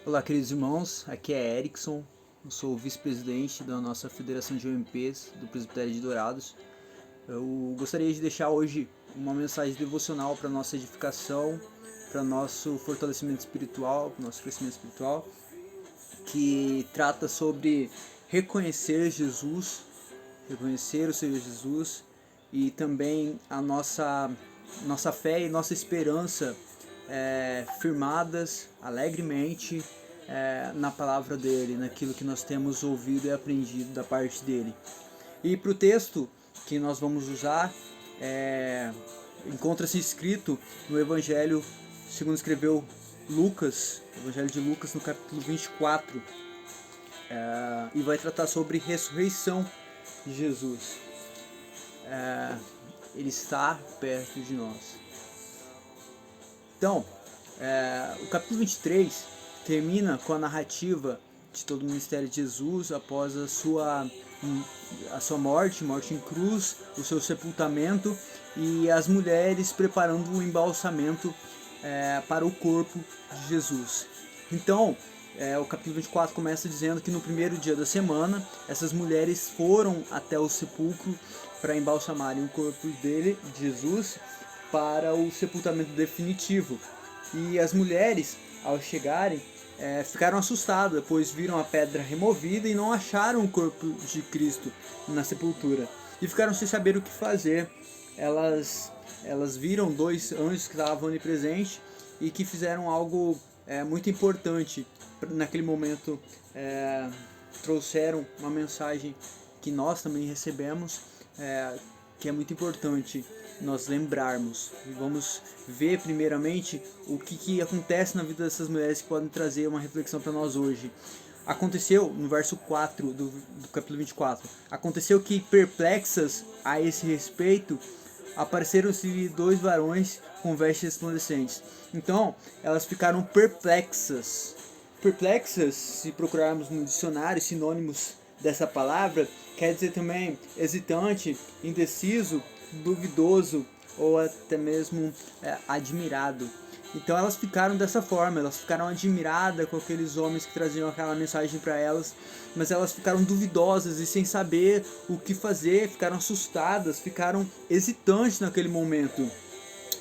Olá, queridos irmãos, aqui é Erickson, eu sou o vice-presidente da nossa Federação de OMPs do Presbitério de Dourados. Eu gostaria de deixar hoje uma mensagem devocional para nossa edificação, para nosso fortalecimento espiritual, para nosso crescimento espiritual, que trata sobre reconhecer Jesus, reconhecer o Senhor Jesus e também a nossa fé e nossa esperança firmadas alegremente na palavra dele, naquilo que nós temos ouvido e aprendido da parte dele. E para o texto que nós vamos usar, encontra-se escrito no Evangelho segundo escreveu Lucas, Evangelho de Lucas, no capítulo 24, e vai tratar sobre ressurreição de Jesus. Ele está perto de nós. Então, o capítulo 23 termina com a narrativa de todo o ministério de Jesus após a sua morte em cruz, o seu sepultamento e as mulheres preparando o embalsamento para o corpo de Jesus. Então, o capítulo 24 começa dizendo que no primeiro dia da semana, essas mulheres foram até o sepulcro para embalsamarem o corpo dele, de Jesus, para o sepultamento definitivo. E as mulheres, ao chegarem, ficaram assustadas, pois viram a pedra removida e não acharam o corpo de Cristo na sepultura. E ficaram sem saber o que fazer. Elas viram dois anjos que estavam onipresentes e que fizeram algo muito importante. Naquele momento, trouxeram uma mensagem que nós também recebemos, que é muito importante nós lembrarmos. Vamos ver primeiramente o que acontece na vida dessas mulheres que podem trazer uma reflexão para nós hoje. Aconteceu, no verso 4 do capítulo 24, aconteceu que, perplexas a esse respeito, apareceram-se dois varões com vestes resplandecentes. Então, elas ficaram perplexas. Perplexas, se procurarmos no dicionário sinônimos dessa palavra, quer dizer também hesitante, indeciso, duvidoso ou até mesmo admirado. Então elas ficaram dessa forma, elas ficaram admiradas com aqueles homens que traziam aquela mensagem para elas, mas elas ficaram duvidosas e sem saber o que fazer, ficaram assustadas, ficaram hesitantes naquele momento.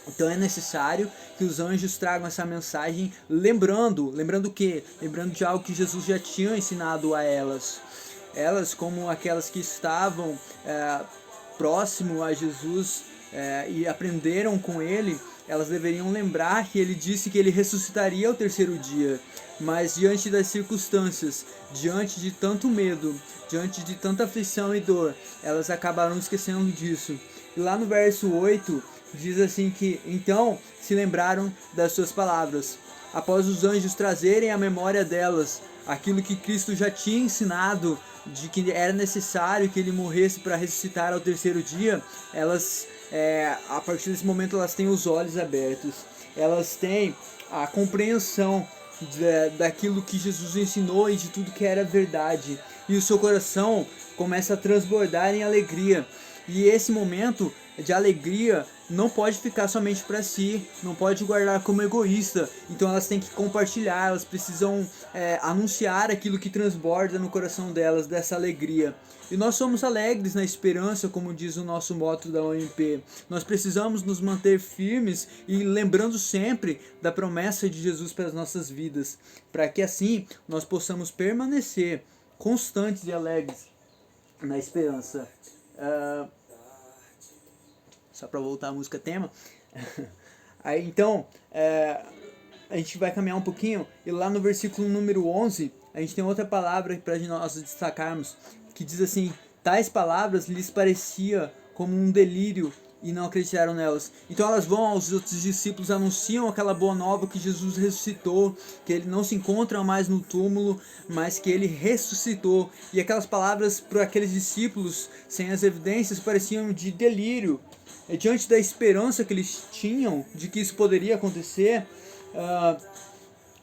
Então é necessário que os anjos tragam essa mensagem lembrando o quê? Lembrando de algo que Jesus já tinha ensinado a elas. Elas, como aquelas que estavam próximo a Jesus e aprenderam com ele, elas deveriam lembrar que ele disse que ele ressuscitaria ao terceiro dia. Mas diante das circunstâncias, diante de tanto medo, diante de tanta aflição e dor, elas acabaram esquecendo disso. E lá no verso 8 diz assim que então se lembraram das suas palavras. Após os anjos trazerem à memória delas aquilo que Cristo já tinha ensinado, de que era necessário que ele morresse para ressuscitar ao terceiro dia, elas, a partir desse momento, elas têm os olhos abertos, elas têm a compreensão daquilo que Jesus ensinou e de tudo que era verdade, e o seu coração começa a transbordar em alegria. E esse momento de alegria não pode ficar somente para si, não pode guardar como egoísta. Então elas têm que compartilhar, elas precisam anunciar aquilo que transborda no coração delas, dessa alegria. E nós somos alegres na esperança, como diz o nosso motto da OMP. Nós precisamos nos manter firmes e lembrando sempre da promessa de Jesus para as nossas vidas, para que assim nós possamos permanecer constantes e alegres na esperança. Só para voltar à música tema. Aí então, a gente vai caminhar um pouquinho, e lá no versículo número 11, a gente tem outra palavra para nós destacarmos, que diz assim: tais palavras lhes parecia como um delírio e não acreditaram nelas. Então elas vão aos outros discípulos, anunciam aquela boa nova que Jesus ressuscitou, que ele não se encontra mais no túmulo, mas que ele ressuscitou. E aquelas palavras para aqueles discípulos, sem as evidências, pareciam de delírio. Diante da esperança que eles tinham de que isso poderia acontecer,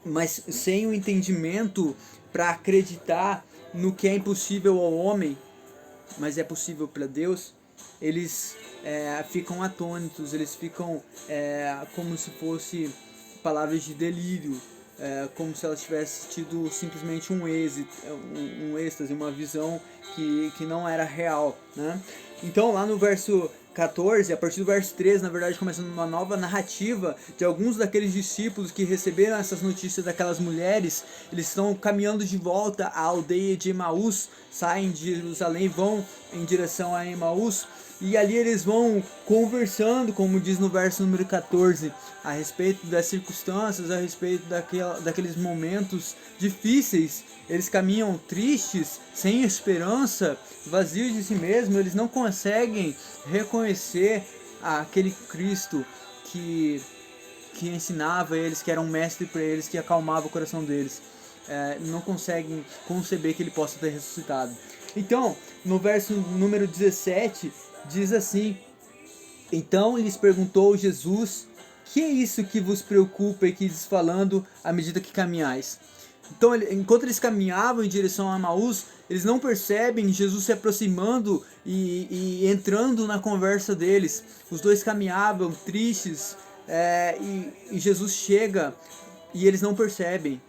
mas sem o entendimento para acreditar no que é impossível ao homem, mas é possível para Deus, eles ficam atônitos, eles ficam como se fosse palavras de delírio, como se ela tivesse tido simplesmente um êxtase, uma visão que não era real, né? Então lá no verso 14, a partir do verso 13, na verdade, começando uma nova narrativa de alguns daqueles discípulos que receberam essas notícias daquelas mulheres. Eles estão caminhando de volta à aldeia de Emaús, saem de Jerusalém, vão em direção a Emaús, e ali eles vão conversando, como diz no verso número 14, a respeito das circunstâncias, a respeito daqueles momentos difíceis. Eles caminham tristes, sem esperança, vazios de si mesmos. Eles não conseguem reconhecer aquele Cristo que ensinava eles, que era um mestre para eles, que acalmava o coração deles. Não conseguem conceber que ele possa ter ressuscitado. Então, no verso número 17, diz assim: então lhes perguntou Jesus: que é isso que vos preocupa e que diz falando à medida que caminhais? Então, enquanto eles caminhavam em direção a Emaús, eles não percebem Jesus se aproximando e entrando na conversa deles. Os dois caminhavam tristes, e Jesus chega e eles não percebem.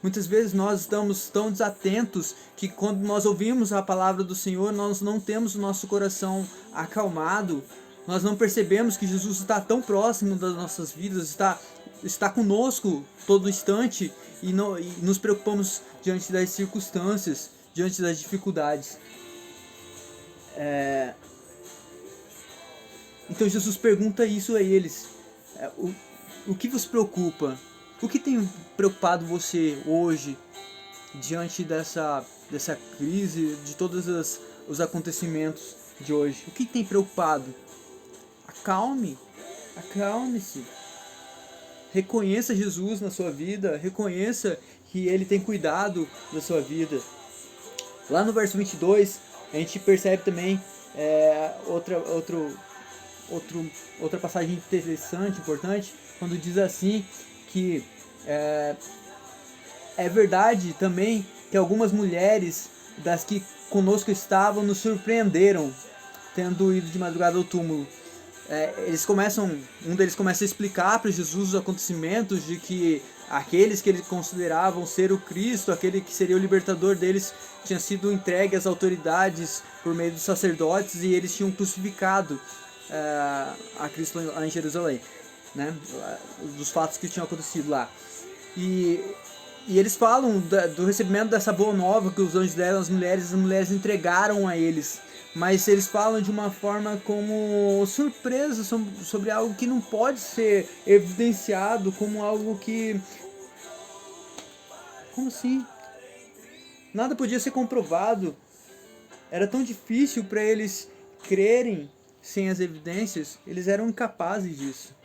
Muitas vezes nós estamos tão desatentos que quando nós ouvimos a palavra do Senhor, nós não temos o nosso coração acalmado. Nós não percebemos que Jesus está tão próximo das nossas vidas, está conosco todo instante, e nos preocupamos diante das circunstâncias, diante das dificuldades. Então Jesus pergunta isso a eles: o que vos preocupa? O que tem preocupado você hoje, diante dessa crise, de todos os acontecimentos de hoje? O que tem preocupado? Acalme-se. Reconheça Jesus na sua vida, reconheça que Ele tem cuidado da sua vida. Lá no verso 22, a gente percebe também outra passagem interessante, importante, quando diz assim que é verdade também que algumas mulheres das que conosco estavam nos surpreenderam, tendo ido de madrugada ao túmulo. Um deles começa a explicar para Jesus os acontecimentos de que aqueles que eles consideravam ser o Cristo, aquele que seria o libertador deles, tinha sido entregue às autoridades por meio dos sacerdotes, e eles tinham crucificado a Cristo lá em Jerusalém, né? Dos fatos que tinham acontecido lá. E eles falam do recebimento dessa boa nova que os anjos deram às mulheres, as mulheres entregaram a eles. Mas eles falam de uma forma como surpresa sobre algo que não pode ser evidenciado, como algo que... Como assim? Nada podia ser comprovado. Era tão difícil para eles crerem sem as evidências, eles eram incapazes disso.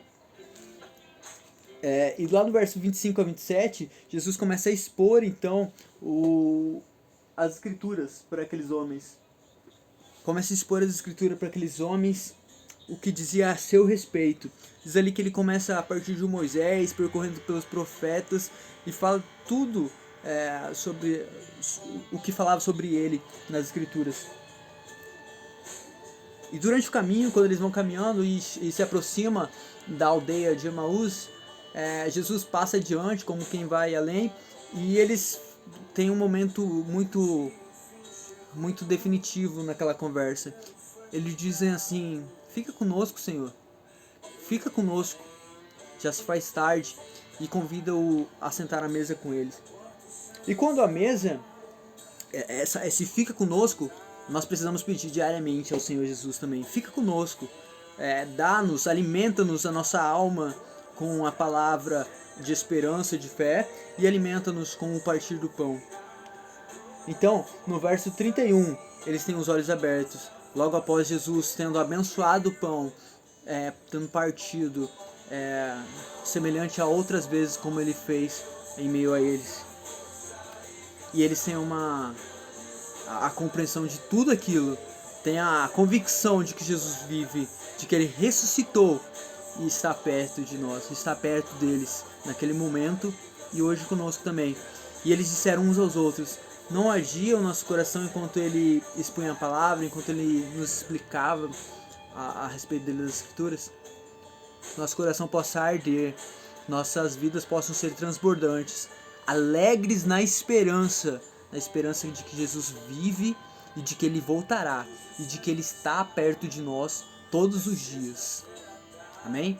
E lá no verso 25 a 27, Jesus começa a expor então as escrituras para aqueles homens. Começa a expor as escrituras para aqueles homens, o que dizia a seu respeito. Diz ali que ele começa a partir de Moisés, percorrendo pelos profetas, e fala tudo sobre o que falava sobre ele nas escrituras. E durante o caminho, quando eles vão caminhando e se aproxima da aldeia de Emaús, Jesus passa adiante como quem vai além, e eles têm um momento muito definitivo naquela conversa. Eles dizem assim: fica conosco, Senhor, fica conosco, já se faz tarde, e convida-o a sentar à mesa com eles. E quando a mesa, esse fica conosco, nós precisamos pedir diariamente ao Senhor Jesus também: fica conosco, dá-nos, alimenta-nos a nossa alma com a palavra de esperança, de fé, e alimenta-nos com o partir do pão. Então, no verso 31, eles têm os olhos abertos, logo após Jesus tendo abençoado o pão, tendo partido, semelhante a outras vezes como ele fez em meio a eles. E eles têm a compreensão de tudo aquilo, têm a convicção de que Jesus vive, de que ele ressuscitou e está perto de nós, está perto deles naquele momento e hoje conosco também. E eles disseram uns aos outros: não ardia o nosso coração enquanto ele expunha a palavra, enquanto ele nos explicava a respeito das escrituras? Nosso coração possa arder, nossas vidas possam ser transbordantes alegres na esperança de que Jesus vive e de que Ele voltará e de que Ele está perto de nós todos os dias. Amém?